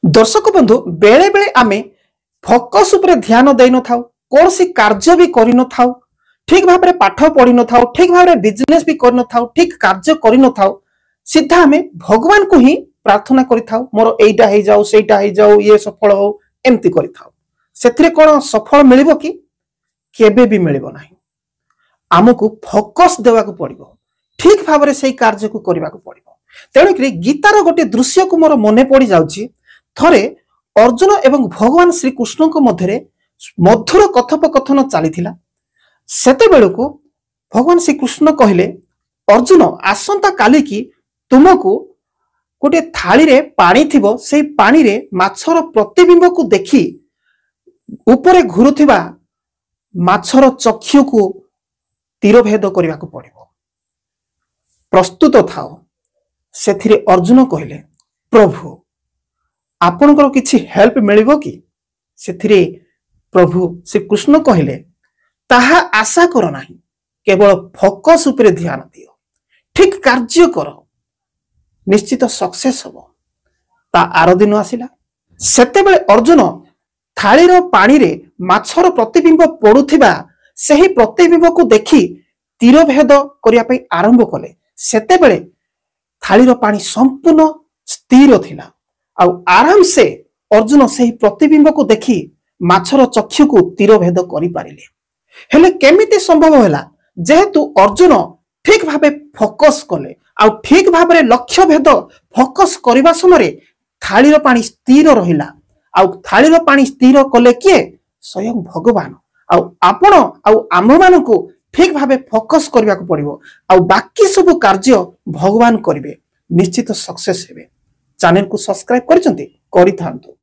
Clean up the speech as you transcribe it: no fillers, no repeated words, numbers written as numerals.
दर्शक बंधु बेले बेले आमे फोकस उपरे ध्यान देई न थाउ कौन सी कार्य भी करि न थाउ ठीक भाव में पाठ पढ़ी न थाउ ठीक भाव में बिजनेस भी कर न थाउ ठीक कार्य करि न थाउ सीधा आमे भगवान को ही प्रार्थना करि थाउ मोर एइटा हे जाऊ सेइटा हे जाऊ ये सफल हो एमती करि थाउ सेथिरे कोन सफल मिलिबो कि केबे भी मिलिबो नाही आमको फोकस देवा को पड़िबो ठीक भाव में सेई कार्य को करबा को पड़िबो तेणु कि गीतार गोटे दृश्य को मोर मने पड़ी जाउची थरे अर्जुन एवं भगवान श्री कृष्ण को मध्य मधुर कथोपकथन चलीथिला सेते बेलको भगवान श्री कृष्ण कहले अर्जुन आसंता काली की तुमको गोटे थाली रे पानी थिबो सेई पानी रे माछर प्रतिबिंब को देखी ऊपरे घुरुथिबा माछर चक्षु को तीरभेद करबा को पड़िबो प्रस्तुत थाओ सेथिरे अर्जुन कहले प्रभु आपनकर किछि हेल्प मिलिबो कि सेथिरे प्रभु श्री कृष्ण कहले ताहा आशा करो नाही केवल फोकस उपरे ध्यान दियो ठीक कार्य करो निश्चित सक्सेस हबो ता आरो दिन आसिला सेते बेले अर्जुन थाळीर पानी रे माछर प्रतिबिंब पडुथिबा सेही प्रतिबिंब को देखि तीर भेद करिया पई आरंभ कले सेते बेले थाळीर पानी संपूर्ण स्थिर थिला आ आराम से अर्जुन से प्रतिबिंब को देखी माछर चक्षु को तीर भेद करि पारिले हेले केमिति संभव होला जेहेतु अर्जुन ठीक भाबे फोकस कले आ ठीक भाबे लक्ष्य भेद फोकस करबा समय थाळीर पानी स्थिर रहिला आ थाळीर पानी स्थिर कले किए स्वयं भगवान आ आपण आ आम मानकु ठीक भाबे फोकस करबा को पड़िबो आ बाकी सब कार्य भगवान करिवे निश्चित सक्सेस हेबे चैनल को सब्सक्राइब करिसंती करि थांतु।